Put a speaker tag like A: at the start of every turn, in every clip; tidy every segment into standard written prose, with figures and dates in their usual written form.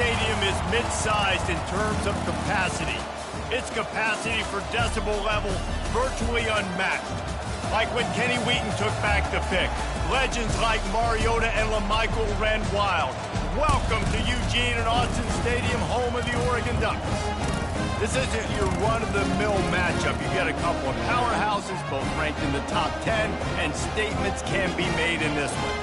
A: stadium is mid-sized in terms of capacity. Its capacity for decibel level virtually unmatched. Like when Kenny Wheaton took back the pick. Legends like Mariota and LaMichael ran wild. Welcome to Eugene and Austin Stadium, home of the Oregon Ducks. This isn't your run-of-the-mill matchup. You get a couple of powerhouses, both ranked in the top 10, and statements can be made in this one.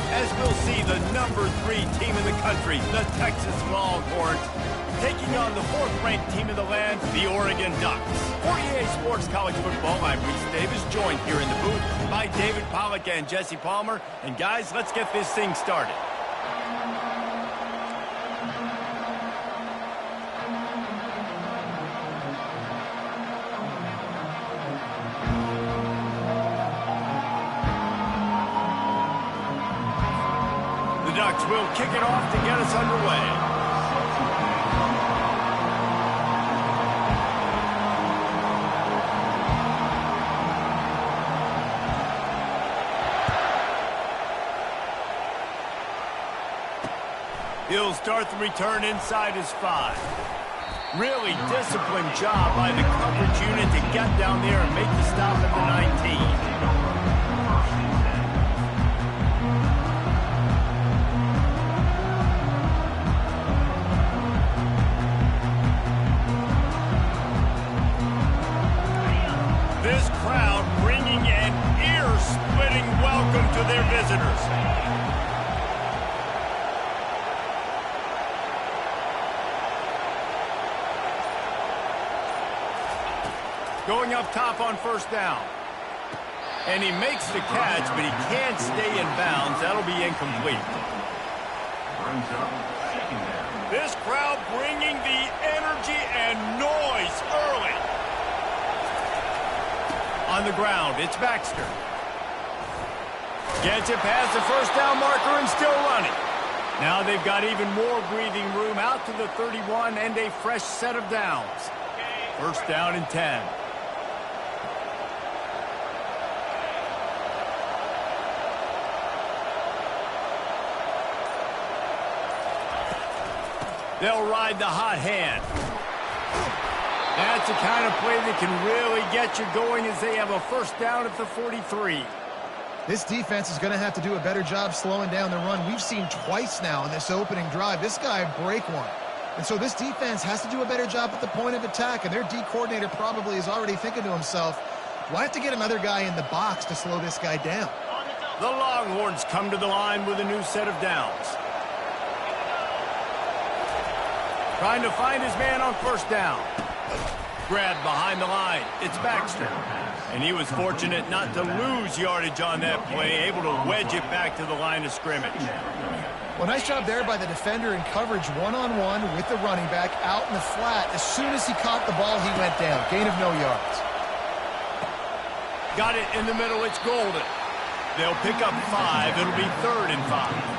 A: As we'll see, the number 3 team in the country, the Texas Longhorns, taking on the 4th-ranked team in the land, the Oregon Ducks. For EA Sports College Football, I'm Reese Davis, joined here in the booth by David Pollack and Jesse Palmer. And guys, let's get this thing started. The Ducks will kick it off to get us underway. He'll start the return inside his 5. Really disciplined job by the coverage unit to get down there and make the stop at the 19. This crowd bringing an ear-splitting welcome to their visitors. Going up top on first down. And he makes the catch, but he can't stay in bounds. That'll be incomplete. This crowd bringing the energy and noise early. On the ground, it's Baxter. Gets it past the first down marker and still running. Now they've got even more breathing room out to the 31 and a fresh set of downs. First down and 10. They'll ride the hot hand. That's the kind of play that can really get you going as they have a first down at the 43.
B: This defense is going to have to do a better job slowing down the run. We've seen twice now in this opening drive. This guy break one. And so this defense has to do a better job at the point of attack. And their D coordinator probably is already thinking to himself, well, I have to get another guy in the box to slow this guy down.
A: The Longhorns come to the line with a new set of downs. Trying to find his man on first down. Grabbed behind the line. It's Baxter. And he was fortunate not to lose yardage on that play, able to wedge it back to the line of scrimmage.
B: Well, nice job there by the defender in coverage one-on-one with the running back out in the flat. As soon as he caught the ball, he went down. Gain of no yards.
A: Got it in the middle. It's Golden. They'll pick up 5. It'll be 3rd and 5.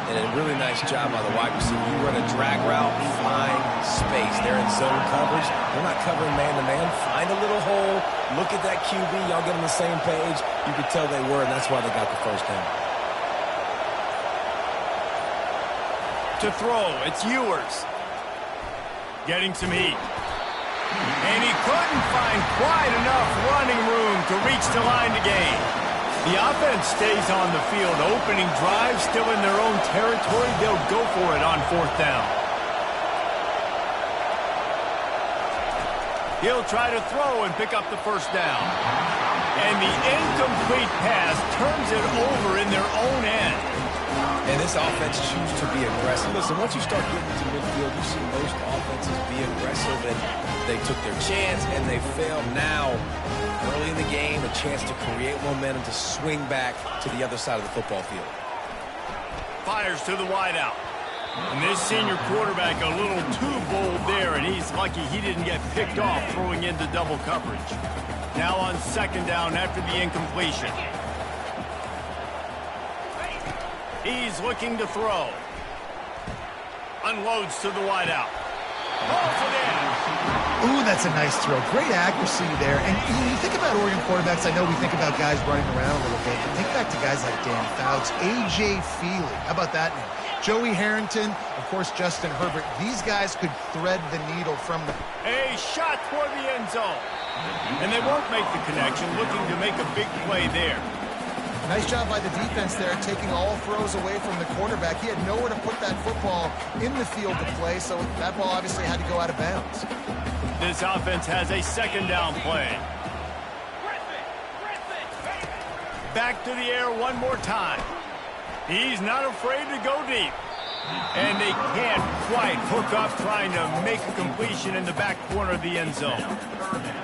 C: And a really nice job by the wide receiver. You run a drag route, find space. They're in zone coverage. They're not covering man-to-man. Find a little hole. Look at that QB. Y'all get on the same page. You could tell they were, and that's why they got the first down.
A: To throw, it's Ewers. Getting some heat. And he couldn't find quite enough running room to reach the line to gain. The offense stays on the field. Opening drive, still in their own territory. They'll go for it on 4th down. He'll try to throw and pick up the first down. And the incomplete pass turns it over in their own end.
C: And this offense chooses to be aggressive. Listen, once you start getting to midfield, you see most offenses be aggressive, and they took their chance, and they failed. Now, early in the game, a chance to create momentum to swing back to the other side of the football field.
A: Fires to the wideout. And this senior quarterback a little too bold there, and he's lucky he didn't get picked off throwing into double coverage. Now on 2nd down after the incompletion. He's looking to throw. Unloads to the wideout. Balls it in.
B: Ooh, that's a nice throw. Great accuracy there. And you think about Oregon quarterbacks, I know we think about guys running around a little bit, but think back to guys like Dan Fouts, A.J. Feely. How about that name? Joey Harrington, of course, Justin Herbert. These guys could thread the needle from the...
A: A shot toward the end zone. And they won't make the connection, looking to make a big play there.
B: Nice job by the defense there, taking all throws away from the quarterback. He had nowhere to put that football in the field to play, so that ball obviously had to go out of bounds.
A: This offense has a second down play. Back to the air one more time. He's not afraid to go deep. And they can't quite hook up trying to make a completion in the back corner of the end zone.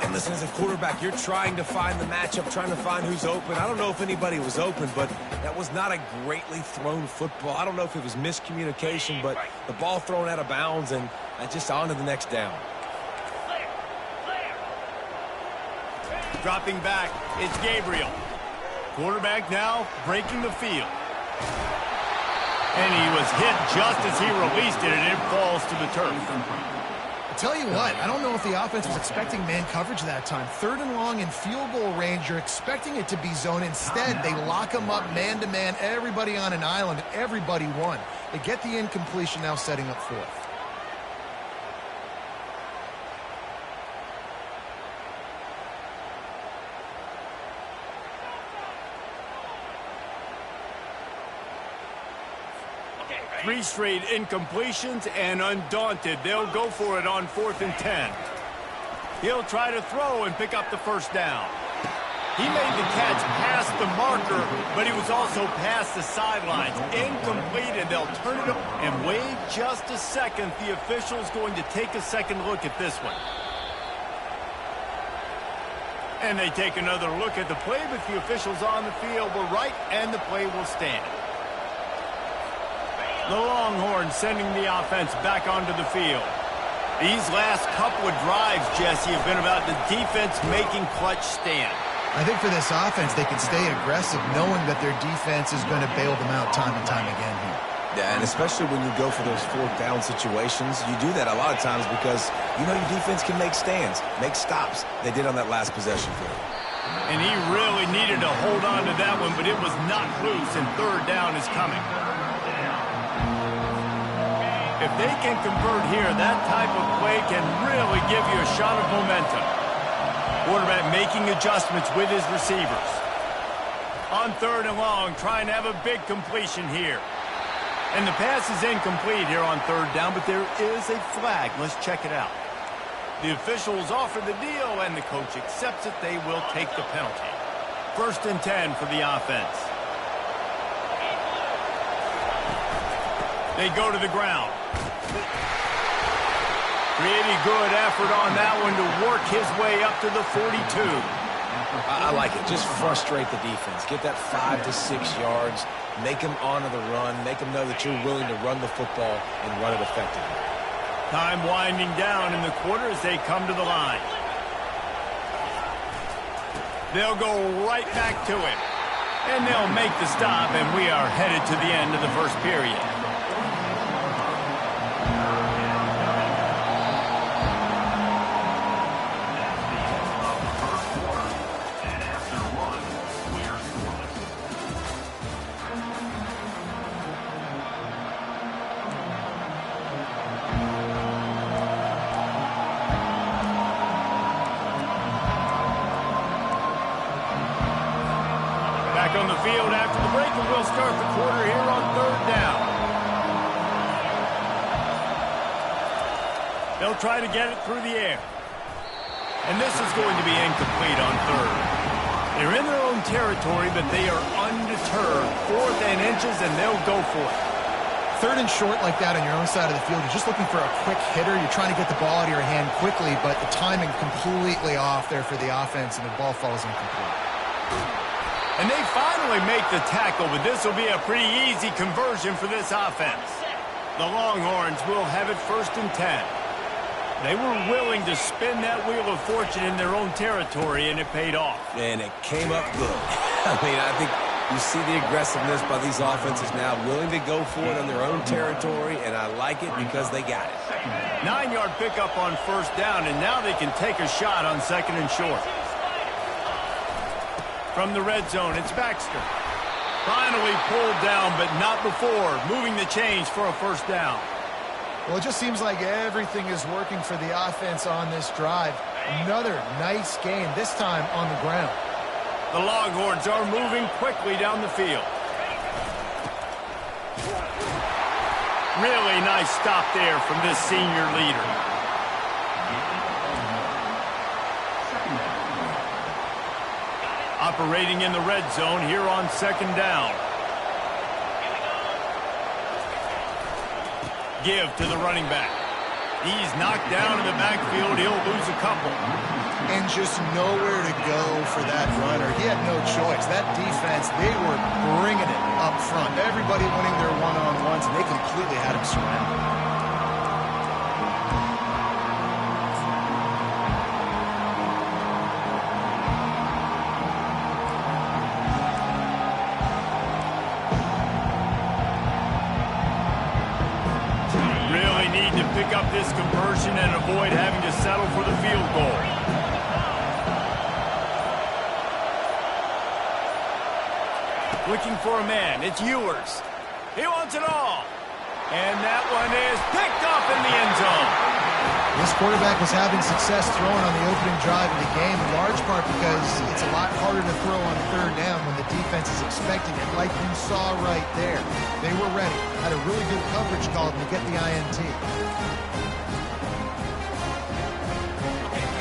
C: And listen, as a quarterback, you're trying to find the matchup, trying to find who's open. I don't know if anybody was open, but that was not a greatly thrown football. I don't know if it was miscommunication, but the ball thrown out of bounds and just on to the next down.
A: Dropping back, it's Gabriel. Quarterback now breaking the field. And he was hit just as he released it, and it falls to the turf.
B: I tell you what, I don't know if the offense was expecting man coverage that time. 3rd and long in field goal range, you're expecting it to be zone. Instead, they lock them up man-to-man, everybody on an island, and everybody won. They get the incompletion now setting up 4th.
A: Three straight incompletions, and undaunted, they'll go for it on 4th and 10. He'll try to throw and pick up the first down. He made the catch past the marker, but he was also past the sidelines. Incomplete, and they'll turn it up. And wait just a second. The official's going to take a second look at this one. And they take another look at the play, but the officials on the field were right, and the play will stand. The Longhorns sending the offense back onto the field. These last couple of drives, Jesse, have been about the defense making clutch stand.
B: I think for this offense, they can stay aggressive knowing that their defense is going to bail them out time and time again here.
C: Yeah, and especially when you go for those 4th down situations, you do that a lot of times because you know your defense can make stands, make stops. They did on that last possession for you.
A: And he really needed to hold on to that one, but it was not loose, and 3rd down is coming. If they can convert here, that type of play can really give you a shot of momentum. Quarterback making adjustments with his receivers. On 3rd and long, trying to have a big completion here. And the pass is incomplete here on 3rd down, but there is a flag. Let's check it out. The officials offer the deal, and the coach accepts it. They will take the penalty. 1st and 10 for the offense. They go to the ground. Pretty good effort on that one to work his way up to the 42.
C: I like it. Just frustrate the defense. Get that 5 to 6 yards. Make them honor the run. Make them know that you're willing to run the football and run it effectively.
A: Time winding down in the quarter as they come to the line. They'll go right back to it. And they'll make the stop, and we are headed to the end of the first period. On the field after the break, and we'll start the quarter here on 3rd down. They'll try to get it through the air. And this is going to be incomplete on 3rd. They're in their own territory, but they are undeterred. 4th and inches, and they'll go for it.
B: 3rd and short like that on your own side of the field, you're just looking for a quick hitter. You're trying to get the ball out of your hand quickly, but the timing completely off there for the offense, and the ball falls incomplete.
A: And they finally make the tackle, but this will be a pretty easy conversion for this offense. The Longhorns will have it 1st and 10. They were willing to spin that wheel of fortune in their own territory, and it paid off.
C: And it came up good. I mean, I think you see the aggressiveness by these offenses now, willing to go for it on their own territory, and I like it because they got it.
A: 9-yard pickup on 1st down, and now they can take a shot on 2nd and short. From the red zone, it's Baxter. Finally pulled down, but not before moving the chains for a first down.
B: Well, it just seems like everything is working for the offense on this drive. Another nice game, this time on the ground.
A: The Longhorns are moving quickly down the field. Really nice stop there from this senior leader. Operating in the red zone here on second down. Give to the running back. He's knocked down in the backfield. He'll lose a couple.
B: And just nowhere to go for that runner. He had no choice. That defense, they were bringing it up front. Everybody winning their one-on-ones, and they completely had him surrounded.
A: Pick up this conversion and avoid having to settle for the field goal. Looking for a man. It's Ewers. He wants it all. And that one is picked up in the end zone.
B: This quarterback was having success throwing on the opening drive of the game, in large part because it's a lot harder to throw on third down when the defense is expecting it, like you saw right there. They were ready. Had a really good coverage call to get the INT.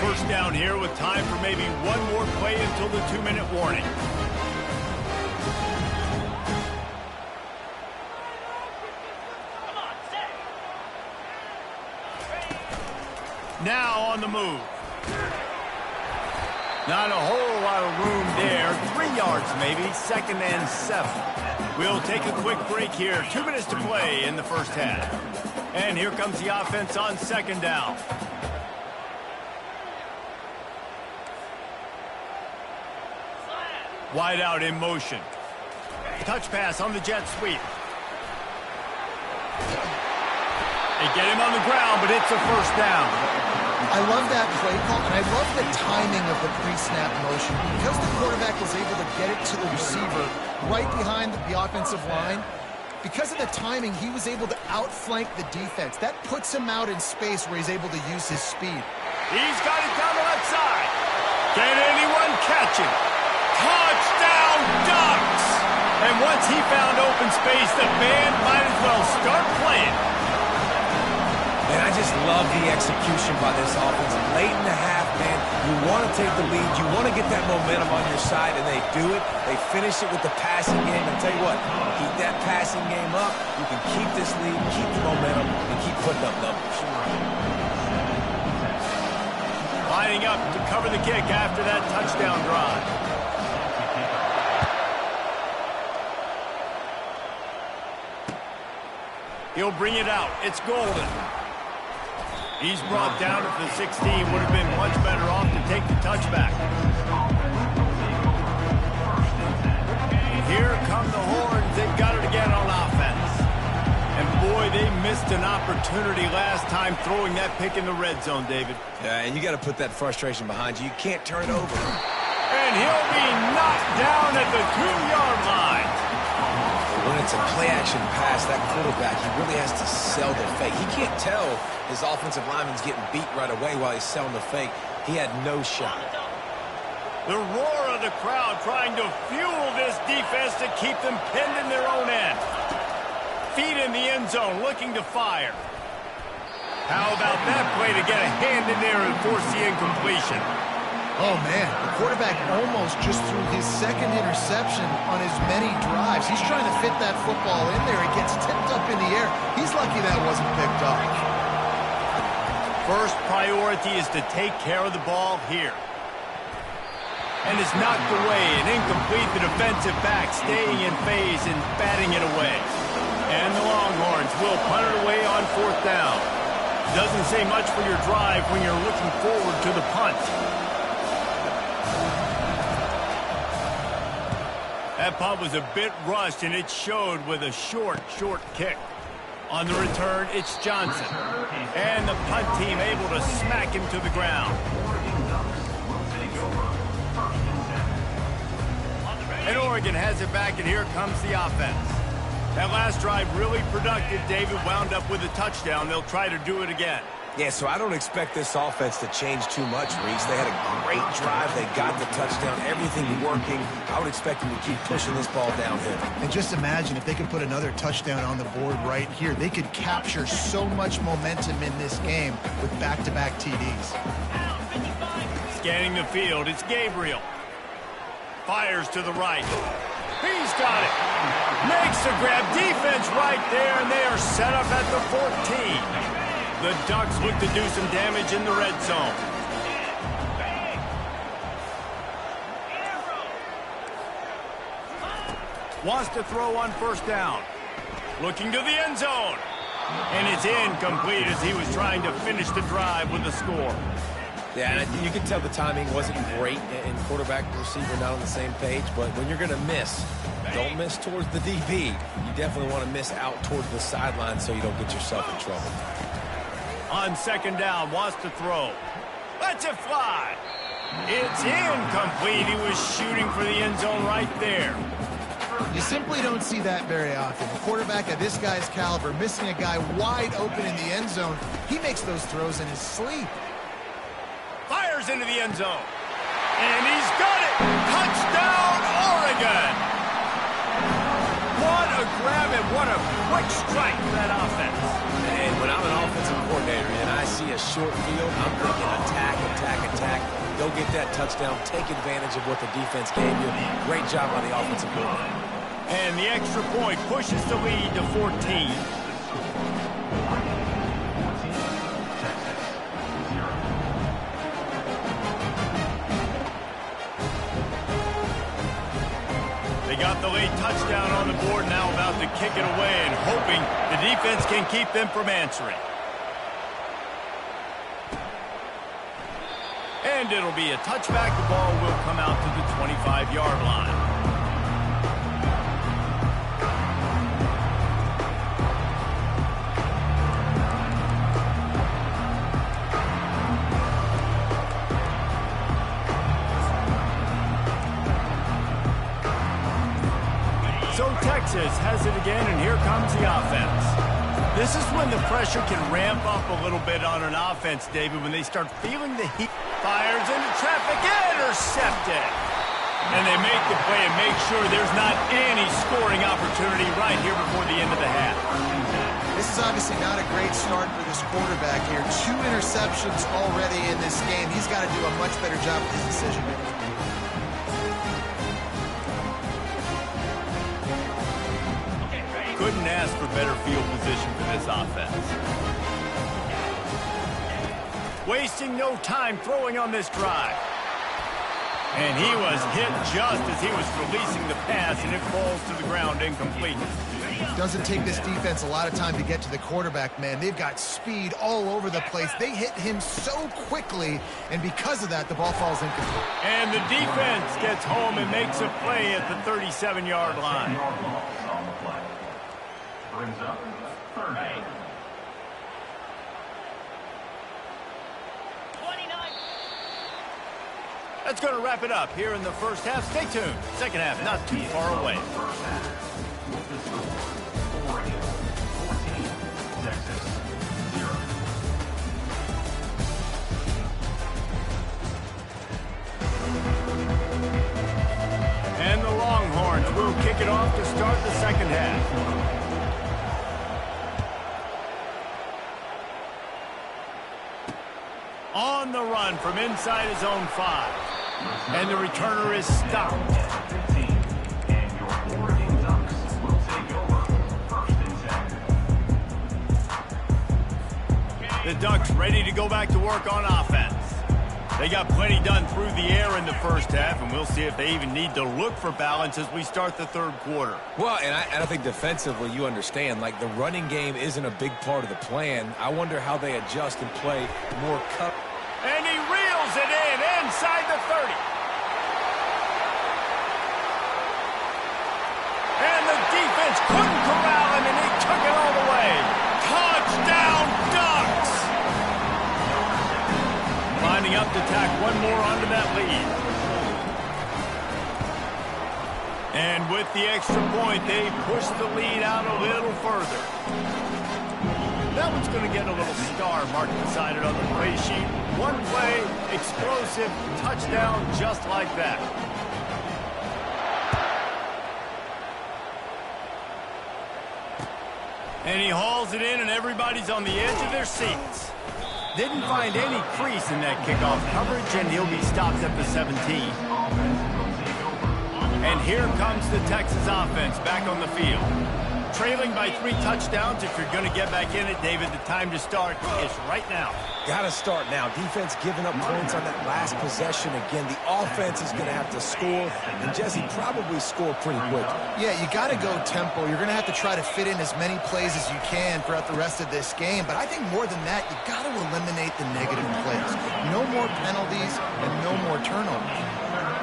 A: First down here with time for maybe one more play until the 2-minute warning. Now on the move. Not a whole lot of room there. 3 yards maybe, 2nd and 7. We'll take a quick break here. 2 minutes to play in the first half. And here comes the offense on second down. Wide out in motion. Touch pass on the jet sweep. They get him on the ground, but it's a first down.
B: I love that play call, and I love the timing of the pre-snap motion. Because the quarterback was able to get it to the receiver right behind the offensive line, because of the timing, he was able to outflank the defense. That puts him out in space where he's able to use his speed.
A: He's got it down the left side. Can anyone catch him? Touchdown, Ducks! And once he found open space, the band might as well start playing.
C: Man, I just love the execution by this offense. Late in the half, man, you want to take the lead. You want to get that momentum on your side, and they do it. They finish it with the passing game. And tell you what, keep that passing game up. You can keep this lead, keep the momentum, and keep putting up numbers.
A: Lining up to cover the kick after that touchdown drive. He'll bring it out. It's Golden. He's brought down at the 16. Would have been much better off to take the touchback. Here come the Horns. They've got it again on offense. And boy, they missed an opportunity last time throwing that pick in the red zone, David.
C: Yeah, and you got to put that frustration behind you. You can't turn it over.
A: And he'll be knocked down at the 2-yard line.
C: When it's a play-action pass, that quarterback, he really has to sell the fake. He can't tell his offensive lineman's getting beat right away while he's selling the fake. He had no shot.
A: The roar of the crowd trying to fuel this defense to keep them pinned in their own end. Feet in the end zone, looking to fire. How about that play to get a hand in there and force the incompletion?
B: Oh, man, the quarterback almost just threw his second interception on as many drives. He's trying to fit that football in there. It gets tipped up in the air. He's lucky that wasn't picked up.
A: First priority is to take care of the ball here. And it's knocked away and incomplete. The defensive back staying in phase and batting it away. And the Longhorns will punt it away on 4th down. Doesn't say much for your drive when you're looking forward to the punt. That punt was a bit rushed, and it showed with a short kick. On the return, it's Johnson. And the punt team able to smack him to the ground. And Oregon has it back, and here comes the offense. That last drive really productive. David wound up with a touchdown. They'll try to do it again.
C: Yeah, so I don't expect this offense to change too much, Reese. They had a great drive. They got the touchdown. Everything working. I would expect them to keep pushing this ball downhill.
B: And just imagine if they could put another touchdown on the board right here. They could capture so much momentum in this game with back-to-back TDs.
A: Scanning the field, it's Gabriel. Fires to the right. He's got it. Makes the grab. Defense right there, and they are set up at the 14. The Ducks look to do some damage in the red zone. Wants to throw on first down. Looking to the end zone. And it's incomplete as he was trying to finish the drive with a score.
C: Yeah, and you can tell the timing wasn't great, and quarterback and receiver not on the same page, but when you're going to miss, don't miss towards the DB. You definitely want to miss out towards the sideline so you don't get yourself in trouble.
A: On second down, wants to throw. Lets it fly. It's incomplete. He was shooting for the end zone right there.
B: You simply don't see that very often. A quarterback of this guy's caliber missing a guy wide open in the end zone. He makes those throws in his sleep.
A: Fires into the end zone. And he's got it. Touchdown, Oregon. What a grab and what a quick strike for that offense.
C: And when I'm an offensive coordinator and I see a short field, I'm thinking attack, attack, attack. Go get that touchdown. Take advantage of what the defense gave you. Great job by the offensive coordinator.
A: And the extra point pushes the lead to 14. They got the late touchdown on the board, now about to kick it away and hoping the defense can keep them from answering. And it'll be a touchback. The ball will come out to the 25-yard line. So Texas has it again, and here comes the offense. This is when the pressure can ramp up a little bit on an offense, David, when they start feeling the heat. Fires into traffic, intercepted. And they make the play and make sure there's not any scoring opportunity right here before the end of the half.
B: This is obviously not a great start for this quarterback here. 2 interceptions already in this game. He's got to do a much better job with his decision-making.
A: Couldn't ask for better field position for this offense. Wasting no time throwing on this drive. And he was hit just as he was releasing the pass, and it falls to the ground incomplete.
B: Doesn't take this defense a lot of time to get to the quarterback, man. They've got speed all over the place. They hit him so quickly, and because of that, the ball falls incomplete.
A: And the defense gets home and makes a play at the 37-yard line.
D: Brings up third down.
A: 29. That's going to wrap it up here in the first half. Stay tuned. Second half not too far away.
D: Oregon 14, Texas 0.
A: And the Longhorns will kick it off to start the second half. On the run from inside his own 5. And the returner is stopped.
D: 15, and your Oregon Ducks will take over first and 10.
A: The Ducks ready to go back to work on offense. They got plenty done through the air in the first half, and we'll see if they even need to look for balance as we start the third quarter.
C: Well, and I think defensively you understand, like the running game isn't a big part of the plan. I wonder how they adjust and play more cover.
A: And he reels it in inside the 30. And the defense couldn't corral him, and he took it all the way. Touchdown, Ducks! Lining up to tack one more onto that lead. And with the extra point, they push the lead out a little further. That one's going to get a little star marked beside it on the play sheet. One play, explosive, touchdown, just like that. And he hauls it in, and everybody's on the edge of their seats. Didn't find any crease in that kickoff coverage, and he'll be stopped at the 17. And here comes the Texas offense back on the field. Trailing by 3 touchdowns. If you're going to get back in it, David, the time to start is right now.
C: Got to start now. Defense giving up points on that last possession. Again, the offense is going to have to score, and Jesse probably score pretty quick.
B: Yeah, you got to go tempo. You're going to have to try to fit in as many plays as you can throughout the rest of this game. But I think more than that, you got to eliminate the negative plays. No more penalties and no more turnovers.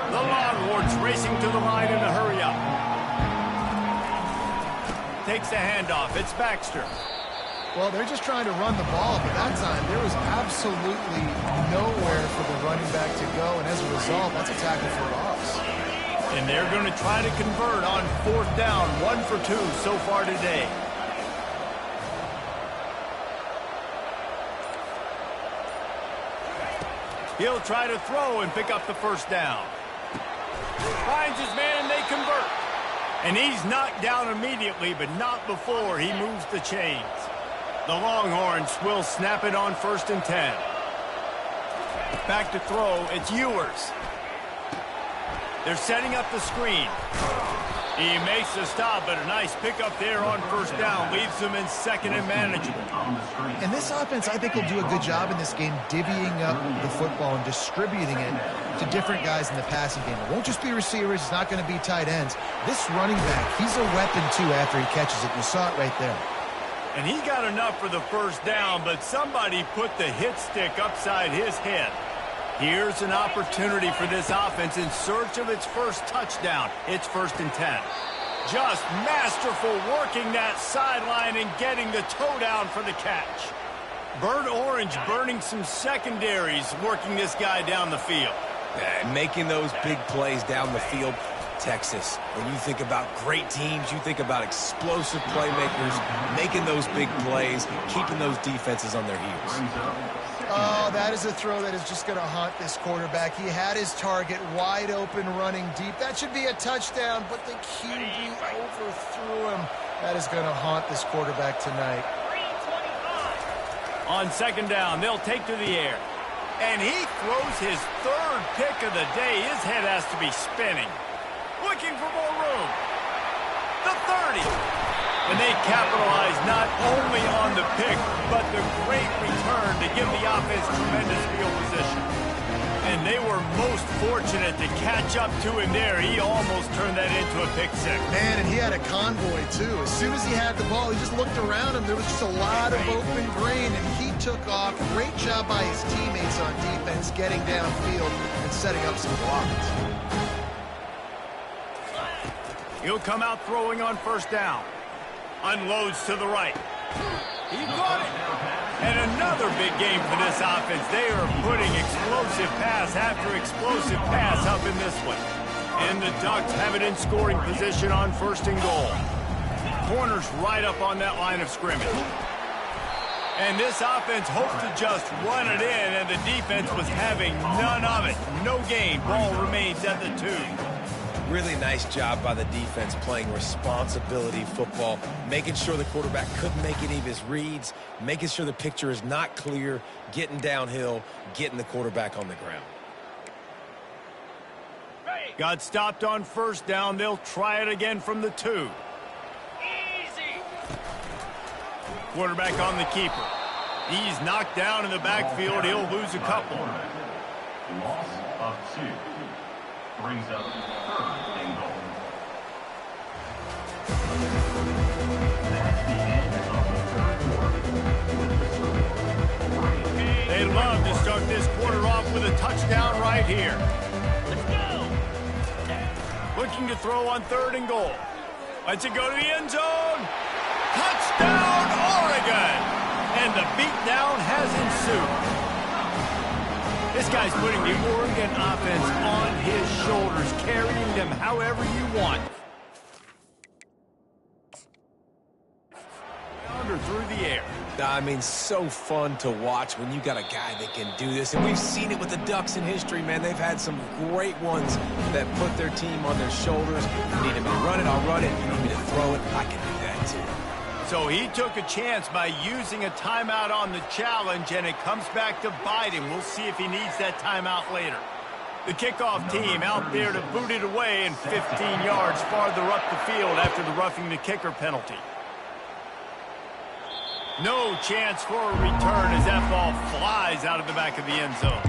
A: The Longhorns racing to the line in a hurry-up. Takes the handoff. It's Baxter.
B: Well, they're just trying to run the ball, but that time there was absolutely nowhere for the running back to go, and as a result, that's a tackle for loss.
A: And they're going to try to convert on 4th down, 1 for 2 so far today. He'll try to throw and pick up the 1st down. Finds his man, and they convert. And he's knocked down immediately, but not before he moves the chains. The Longhorns will snap it on 1st and 10. Back to throw, it's Ewers. They're setting up the screen. He makes the stop, but a nice pickup there on 1st down. Leaves them in 2nd and manageable.
B: And this offense, I think, will do a good job in this game divvying up the football and distributing it to different guys in the passing game. It won't just be receivers. It's not going to be tight ends. This running back, he's a weapon, too, after he catches it. You saw it right there.
A: And he got enough for the 1st down, but somebody put the hit stick upside his head. Here's an opportunity for this offense in search of its 1st touchdown. It's 1st and 10. Just masterful working that sideline and getting the toe down for the catch. Burnt Orange burning some secondaries, working this guy down the field.
C: Making those big plays down the field. Texas, when you think about great teams, you think about explosive playmakers, making those big plays, keeping those defenses on their heels.
B: Oh, that is a throw that is just going to haunt this quarterback. He had his target wide open running deep. That should be a touchdown, but the QB overthrew him. That is going to haunt this quarterback tonight.
A: On 2nd down, they'll take to the air. And he throws his 3rd pick of the day. His head has to be spinning. Looking for more room. The 30. And they capitalize not only on the pick, but the great return to give the offense tremendous field position. And they were most fortunate to catch up to him there. He almost turned that into a pick six.
B: Man, and he had a convoy, too. As soon as he had the ball, he just looked around him. There was just a lot of open grain, and he took off. Great job by his teammates on defense, getting downfield and setting up some blocks.
A: He'll come out throwing on 1st down. Unloads to the right. He got it. And another big game for this offense. They are putting explosive pass after explosive pass up in this one. And the Ducks have it in scoring position on 1st and goal. Corners right up on that line of scrimmage. And this offense hoped to just run it in, and the defense was having none of it. No gain. Ball remains at the 2.
C: Really nice job by the defense playing responsibility football, making sure the quarterback couldn't make any of his reads, making sure the picture is not clear, getting downhill, getting the quarterback on the ground.
A: Got stopped on 1st down. They'll try it again from the 2.
D: Easy.
A: Quarterback on the keeper. He's knocked down in the backfield. He'll lose a couple.
D: Loss of 2. Brings up 3rd and goal. That's the end of the 3rd quarter.
A: They love to start this quarter off with a touchdown right here.
D: Let's go.
A: Looking to throw on 3rd and goal. Lets it go to the end zone. Touchdown, Oregon! And the beatdown has ensued. This guy's putting the Oregon offense on his shoulders, carrying them however you want. Under through the air.
C: I mean, so fun to watch when you got a guy that can do this. And we've seen it with the Ducks in history, man. They've had some great ones that put their team on their shoulders. You need me to run it, I'll run it. You need me to throw it, I can do that too.
A: So he took a chance by using a timeout on the challenge, and it comes back to bite him. We'll see if he needs that timeout later. The kickoff team out there to boot it away and 15 yards farther up the field after the roughing the kicker penalty. No chance for a return as that ball flies out of the back of the end zone.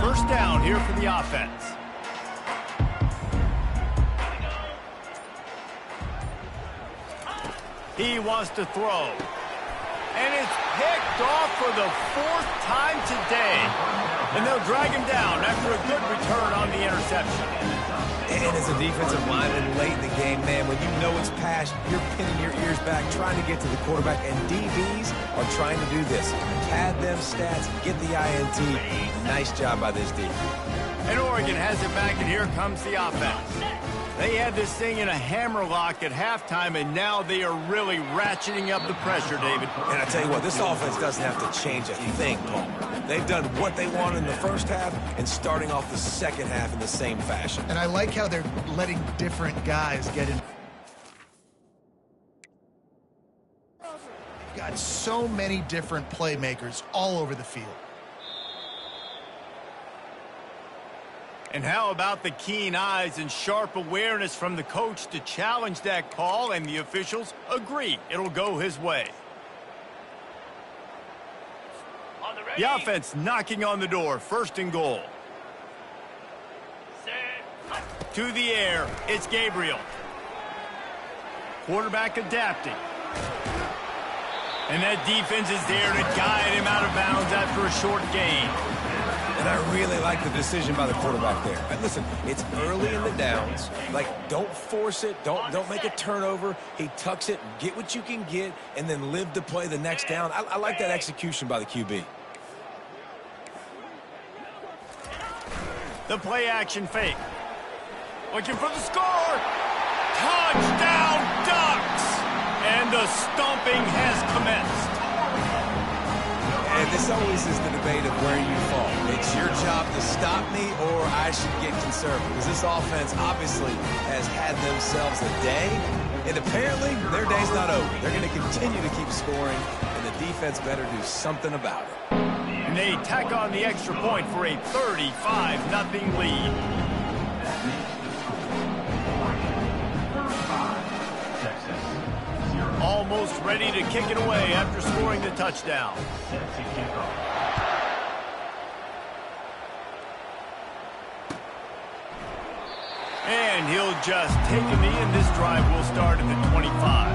A: First down here for the offense. He wants to throw. And it's picked off for the 4th time today. And they'll drag him down after a good return on the interception.
C: And as a defensive lineman late in the game, man, when you know it's pass, you're pinning your ears back, trying to get to the quarterback. And DBs are trying to do this. Pad them stats, get the INT. Nice job by this D.
A: And Oregon has it back, and here comes the offense. They had this thing in a hammerlock at halftime, and now they are really ratcheting up the pressure, David.
C: And I tell you what, this offense doesn't have to change a thing, Palmer. They've done what they wanted in the first half and starting off the second half in the same fashion.
B: And I like how they're letting different guys get in. Got so many different playmakers all over the field.
A: And how about the keen eyes and sharp awareness from the coach to challenge that call, and the officials agree it'll go his way. The offense knocking on the door, 1st and goal. To the air, it's Gabriel. Quarterback adapting. And that defense is there to guide him out of bounds after a short gain.
C: And I really like the decision by the quarterback there. And listen, it's early in the downs. Like, don't force it. Don't make a turnover. He tucks it, get what you can get, and then live to play the next down. I like that execution by the QB.
A: The play action fake. Looking for the score. Touchdown Ducks! And the stomping has commenced.
C: And this always is the debate of where you fall. It's your job to stop me, or I should get conservative. Because this offense obviously has had themselves a day, and apparently their day's not over. They're going to continue to keep scoring, and the defense better do something about it.
A: And they tack on the extra point for a 35-0 lead. Almost ready to kick it away after scoring the touchdown. And he'll just take a knee, and this drive will start at the 25.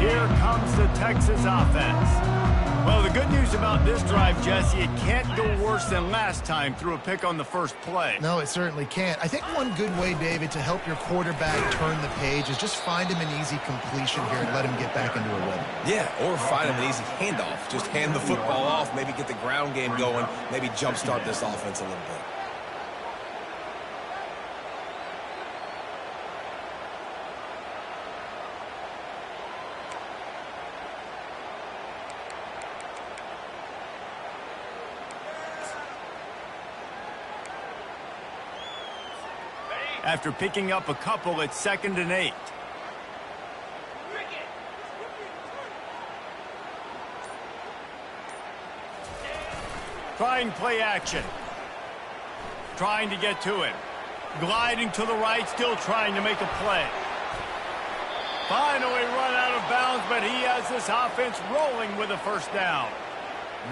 A: Here comes the Texas offense. Well, the good news about this drive, Jesse, it can't go worse than last time through a pick on the first play.
B: No, it certainly can't. I think one good way, David, to help your quarterback turn the page is just find him an easy completion here and let him get back into a rhythm.
C: Yeah, or find him an easy handoff. Just hand the football off, maybe get the ground game going, maybe jumpstart this offense a little bit.
A: After picking up a couple, it's 2nd and 8. Trying play action. Trying to get to him. Gliding to the right, still trying to make a play. Finally run out of bounds, but he has this offense rolling with a 1st down.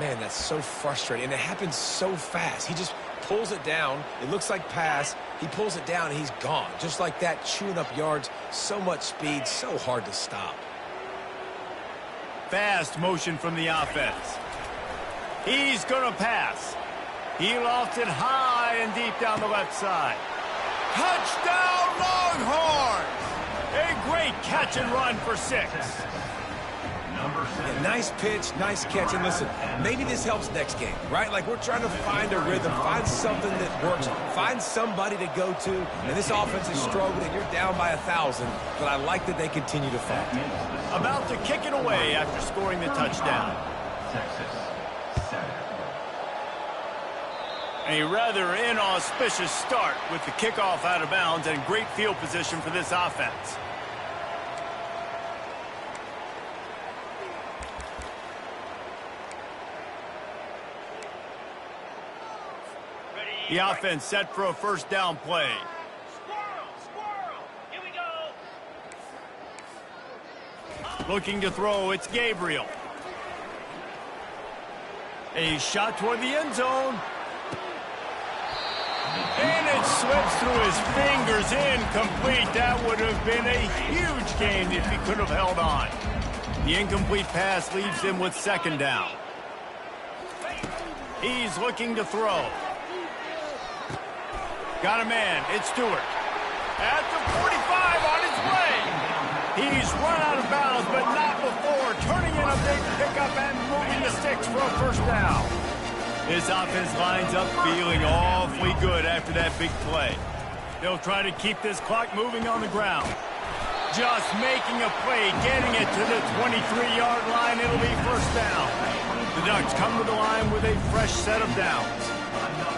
C: Man, that's so frustrating, and it happens so fast. He just pulls it down. It looks like pass. He pulls it down, and he's gone. Just like that, chewing up yards. So much speed, so hard to stop.
A: Fast motion from the offense. He's going to pass. He lofts it high and deep down the left side. Touchdown, Longhorns! A great catch and run for 6.
C: Yeah, nice pitch, nice catch. And listen, maybe this helps next game, right? Like, we're trying to find a rhythm, find something that works, find somebody to go to. And this offense is struggling, and you're down by 1,000. But I like that they continue to fight.
A: About to kick it away after scoring the touchdown.
D: Texas, 7.
A: A rather inauspicious start with the kickoff out of bounds and great field position for this offense. The offense set for a first down play.
E: Squirrel! Here we go!
A: Looking to throw, it's Gabriel. A shot toward the end zone. And it slips through his fingers, incomplete. That would have been a huge gain if he could have held on. The incomplete pass leaves him with second down. He's looking to throw. Got a man. It's Stewart. At the 45 on his way. He's run out of bounds, but not before. Turning in a big pickup and moving the sticks for a first down. This offense lines up feeling awfully good after that big play. They'll try to keep this clock moving on the ground. Just making a play, getting it to the 23-yard line. It'll be first down. The Ducks come to the line with a fresh set of downs.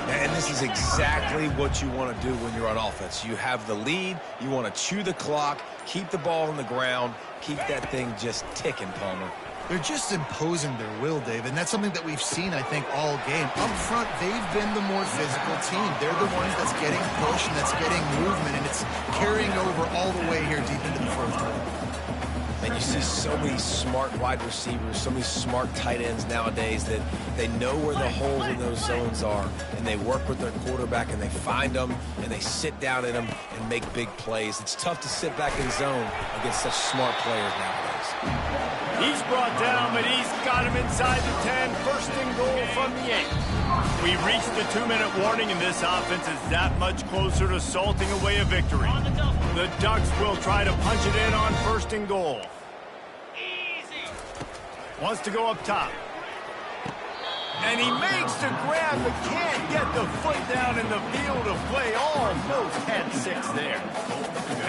C: And this is exactly what you want to do when you're on offense. You have the lead. You want to chew the clock, keep the ball on the ground, keep that thing just ticking, Palmer.
B: They're just imposing their will, Dave, and that's something that we've seen, I think, all game. Up front, they've been the more physical team. They're the ones that's getting pushed and that's getting movement, and it's carrying over all the way here deep into the first half.
C: And you see so many smart wide receivers, so many smart tight ends nowadays that they know where the holes in those zones are, and they work with their quarterback, and they find them, and they sit down in them and make big plays. It's tough to sit back in zone against such smart players nowadays.
A: He's brought down, but he's got him inside the 10. First and goal from the 8. We reached the 2-minute warning, and this offense is that much closer to salting away a victory. The Ducks will try to punch it in on first and goal.
E: Easy!
A: Wants to go up top. And he makes the grab, but can't get the foot down in the field of play. Almost had 6 there.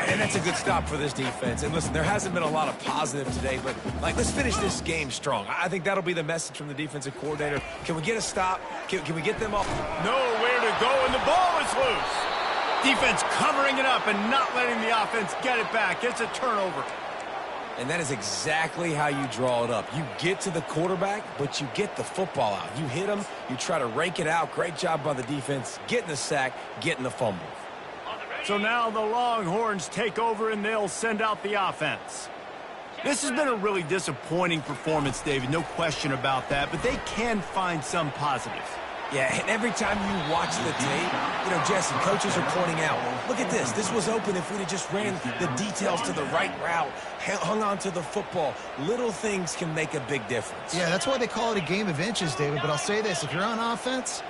C: And that's a good stop for this defense. And listen, there hasn't been a lot of positive today, but let's finish this game strong. I think that'll be the message from the defensive coordinator. Can we get a stop? Can we get them off?
A: Nowhere to go, and the ball is loose. Defense covering it up and not letting the offense get it back. It's a turnover.
C: And that is exactly how you draw it up. You get to the quarterback, but you get the football out. You hit him, you try to rake it out. Great job by the defense, getting the sack, getting the fumble.
A: So now the Longhorns take over, and they'll send out the offense. This has been a really disappointing performance, David, no question about that, but they can find some positives.
C: Yeah, and every time you watch the tape, Jesse, coaches are pointing out, look at this. This was open if we'd have just ran the details to the right route, hung on to the football. Little things can make a big difference.
B: Yeah, that's why they call it a game of inches, David. But I'll say this, if you're on offense,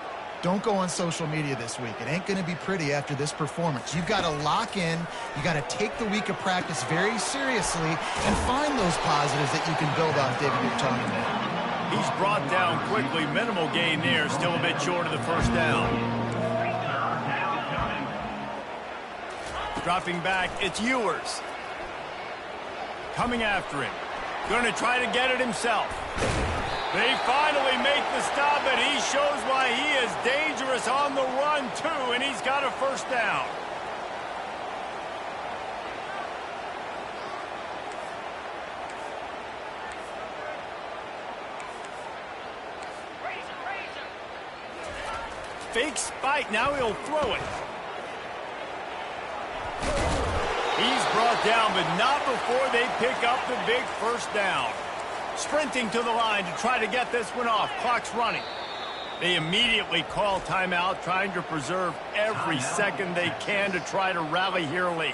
B: don't go on social media this week. It ain't going to be pretty after this performance. You've got to lock in. You got to take the week of practice very seriously and find those positives that you can build off, David, you're talking about.
A: He's brought down quickly. Minimal gain there. Still a bit short of the first down. Dropping back, it's Ewers. Coming after him. Going to try to get it himself. They finally make the stop, but he shows why he is dangerous on the run, too, and he's got a first down. Fake spike, now he'll throw it. He's brought down, but not before they pick up the big first down. Sprinting to the line to try to get this one off. Clock's running. They immediately call timeout, trying to preserve every second they can to try to rally here late.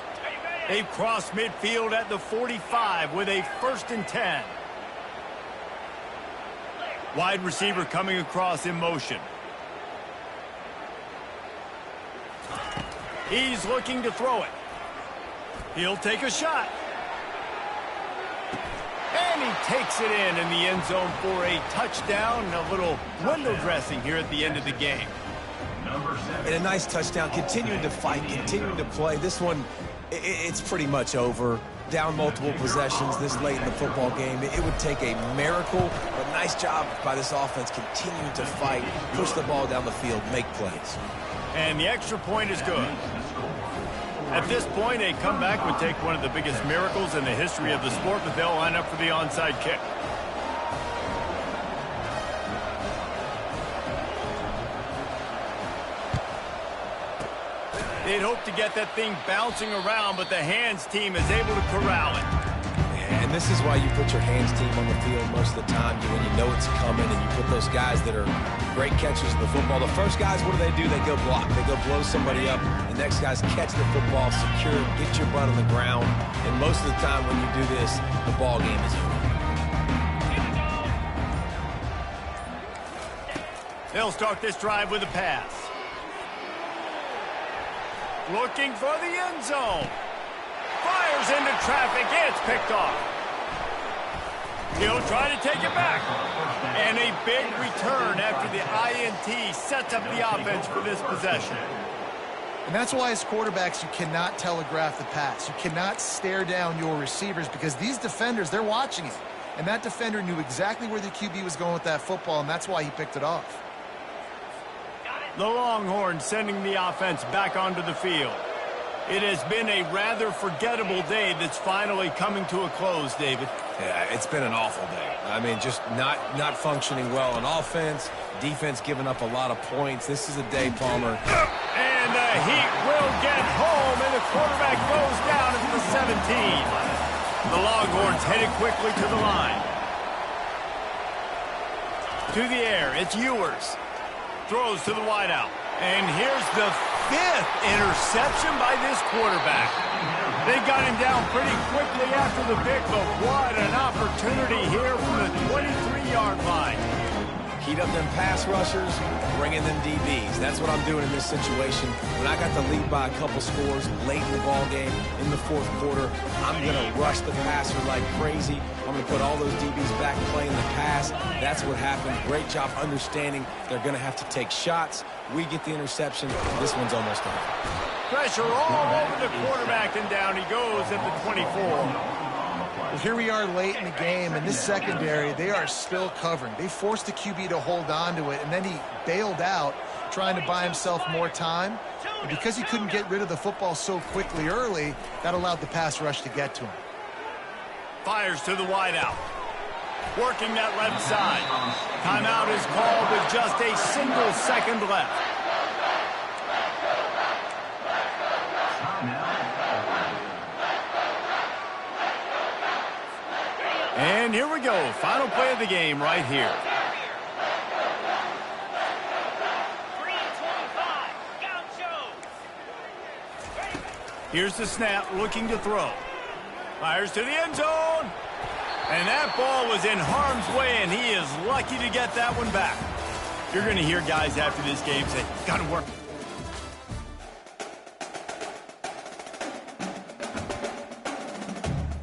A: They've crossed midfield at the 45 with a 1st and 10. Wide receiver coming across in motion. He's looking to throw it. He'll take a shot. And he takes it in the end zone for a touchdown and a little window dressing here at the end of the game.
C: And a nice touchdown, continuing to fight, continuing to play. This one, it's pretty much over. Down multiple possessions this late in the football game. It would take a miracle, but nice job by this offense continuing to fight, push the ball down the field, make plays.
A: And the extra point is good. At this point, a comeback would take one of the biggest miracles in the history of the sport, but they'll line up for the onside kick. They'd hope to get that thing bouncing around, but the hands team is able to corral it.
C: And this is why you put your hands team on the field most of the time, when you know it's coming, and you put those guys that are great catchers of the football. The first guys, what do? They go block. They go blow somebody up. The next guys catch the football, secure, get your butt on the ground. And most of the time when you do this, the ball game is over.
A: They'll start this drive with a pass. Looking for the end zone. Fires into traffic. It's picked off. He'll try to take it back. And a big return after the INT sets up the offense for this possession.
B: And that's why as quarterbacks, you cannot telegraph the pass. You cannot stare down your receivers because these defenders, they're watching it. And that defender knew exactly where the QB was going with that football, and that's why he picked it off.
A: The Longhorns sending the offense back onto the field. It has been a rather forgettable day that's finally coming to a close, David.
C: Yeah, it's been an awful day. I mean, just not functioning well on offense. Defense giving up a lot of points. This is a day, Palmer.
A: And the Heat will get home, and the quarterback goes down at the 17. The Longhorns headed quickly to the line. To the air, it's Ewers. Throws to the wideout. And here's the 5th interception by this quarterback. They got him down pretty quickly after the pick, but what an opportunity here from the 23-yard line.
C: Heat up them pass rushers, bring in them DBs. That's what I'm doing in this situation. When I got the lead by a couple scores late in the ball game, in the fourth quarter, I'm going to rush the passer like crazy. I'm going to put all those DBs back playing the pass. That's what happened. Great job understanding they're going to have to take shots. We get the interception. This one's almost over.
A: Pressure all over the quarterback, and down he goes at the 24.
B: Well, here we are late in the game, and this secondary, they are still covering. They forced the QB to hold on to it, and then he bailed out, trying to buy himself more time. And because he couldn't get rid of the football so quickly early, that allowed the pass rush to get to him.
A: Fires to the wideout. Working that left side. Timeout is called with just a single second left. And here we go. Final play of the game right here.
E: 3:25.
A: Here's the snap, looking to throw. Fires to the end zone. And that ball was in harm's way, and he is lucky to get that one back. You're going to hear guys after this game say, got to work